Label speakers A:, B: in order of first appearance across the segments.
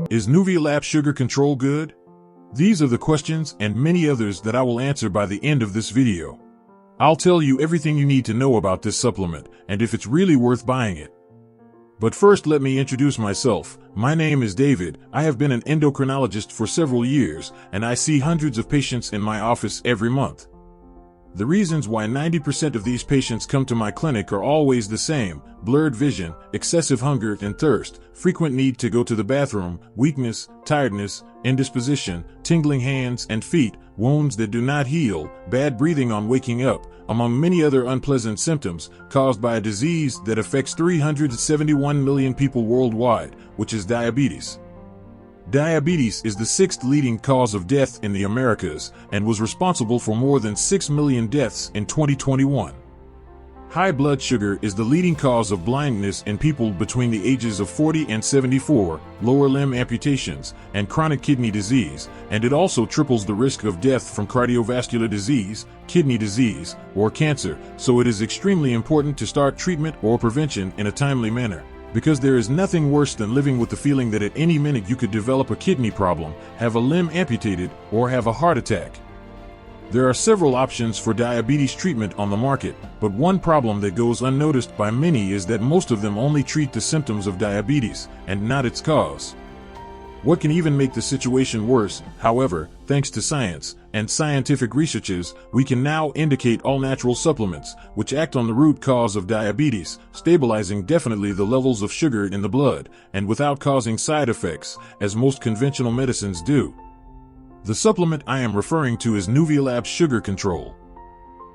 A: Is NuviaLab Sugar Control good? These are the questions and many others that I will answer by the end of this video. I'll tell you everything you need to know about this supplement and if it's really worth buying it. But first, let me introduce myself. My name is David. I have been an endocrinologist for several years, and I see hundreds of patients in my office every month. The reasons why 90% of these patients come to my clinic are always the same: blurred vision, excessive hunger and thirst, frequent need to go to the bathroom, weakness, tiredness, indisposition, tingling hands and feet, wounds that do not heal, bad breathing on waking up, among many other unpleasant symptoms caused by a disease that affects 371 million people worldwide, which is diabetes. Diabetes is the sixth leading cause of death in the Americas and was responsible for more than 6 million deaths in 2021. High blood sugar is the leading cause of blindness in people between the ages of 40 and 74, lower limb amputations, and chronic kidney disease, and it also triples the risk of death from cardiovascular disease, kidney disease, or cancer, so it is extremely important to start treatment or prevention in a timely manner. Because there is nothing worse than living with the feeling that at any minute you could develop a kidney problem, have a limb amputated, or have a heart attack. There are several options for diabetes treatment on the market, but one problem that goes unnoticed by many is that most of them only treat the symptoms of diabetes, and not its cause. What can even make the situation worse, however, thanks to science and scientific researches, we can now indicate all-natural supplements, which act on the root cause of diabetes, stabilizing definitely the levels of sugar in the blood, and without causing side effects, as most conventional medicines do. The supplement I am referring to is NuviaLab Sugar Control.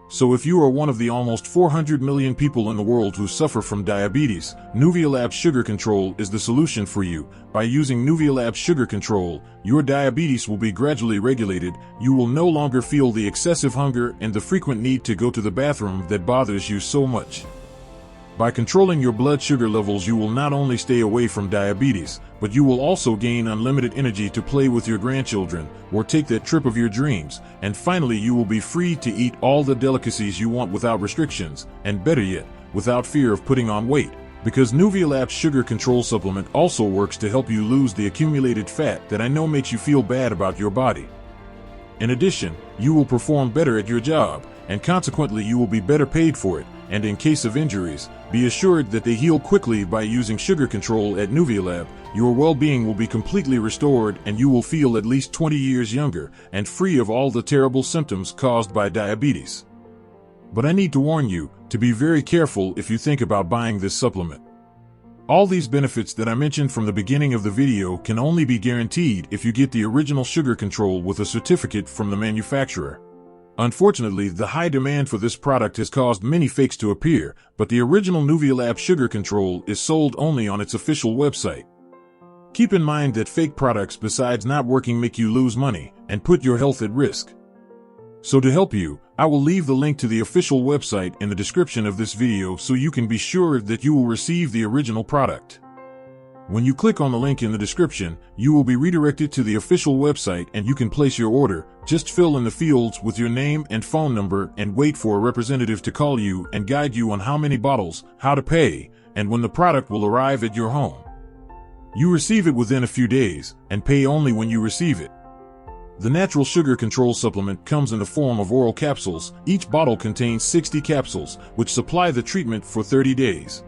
A: So if you are one of the almost 400 million people in the world who suffer from diabetes, NuviaLab Sugar Control is the solution for you. By using NuviaLab Sugar Control, your diabetes will be gradually regulated, you will no longer feel the excessive hunger and the frequent need to go to the bathroom that bothers you so much. By controlling your blood sugar levels, you will not only stay away from diabetes, but you will also gain unlimited energy to play with your grandchildren or take that trip of your dreams, and finally you will be free to eat all the delicacies you want without restrictions, and better yet, without fear of putting on weight. Because NuviaLab Sugar Control Supplement also works to help you lose the accumulated fat that I know makes you feel bad about your body. In addition, you will perform better at your job, and consequently you will be better paid for it, and in case of injuries, be assured that they heal quickly by using Sugar Control at NuviaLab. Your well-being will be completely restored and you will feel at least 20 years younger and free of all the terrible symptoms caused by diabetes. But I need to warn you to be very careful if you think about buying this supplement. All these benefits that I mentioned from the beginning of the video can only be guaranteed if you get the original Sugar Control with a certificate from the manufacturer. Unfortunately, the high demand for this product has caused many fakes to appear, but the original NuviaLab Sugar Control is sold only on its official website. Keep in mind that fake products, besides not working, make you lose money and put your health at risk. So to help you, I will leave the link to the official website in the description of this video so you can be sure that you will receive the original product. When you click on the link in the description, you will be redirected to the official website and you can place your order. Just fill in the fields with your name and phone number and wait for a representative to call you and guide you on how many bottles, how to pay, and when the product will arrive at your home. You receive it within a few days and pay only when you receive it. The natural sugar control supplement comes in the form of oral capsules. Each bottle contains 60 capsules, which supply the treatment for 30 days.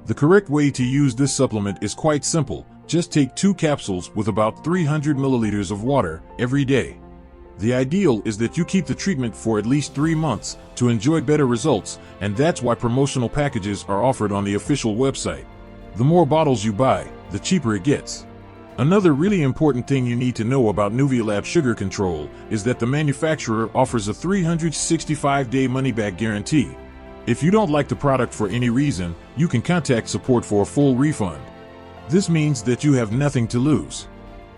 A: The correct way to use this supplement is quite simple. Just take 2 capsules with about 300 milliliters of water every day. The ideal is that you keep the treatment for at least 3 months to enjoy better results, and that's why promotional packages are offered on the official website. The more bottles you buy, the cheaper it gets. Another really important thing you need to know about NuviaLab Sugar Control is that the manufacturer offers a 365-day money-back guarantee. If you don't like the product for any reason, you can contact support for a full refund. This means that you have nothing to lose.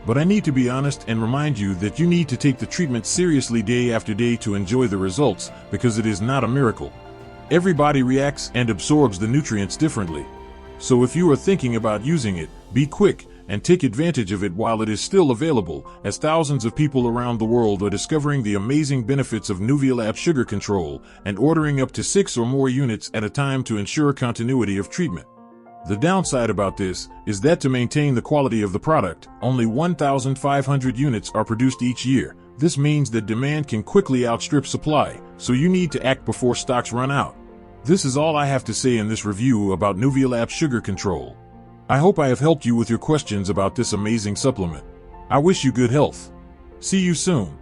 A: But I need to be honest and remind you that you need to take the treatment seriously day after day to enjoy the results, because it is not a miracle. Every body reacts and absorbs the nutrients differently. So if you are thinking about using it, be quick and take advantage of it while it is still available, as thousands of people around the world are discovering the amazing benefits of NuviaLab Sugar Control and ordering up to 6 or more units at a time to ensure continuity of treatment. The downside about this is that to maintain the quality of the product, only 1,500 units are produced each year. This means that demand can quickly outstrip supply, so you need to act before stocks run out. This is all I have to say in this review about NuviaLab Sugar Control. I hope I have helped you with your questions about this amazing supplement. I wish you good health. See you soon.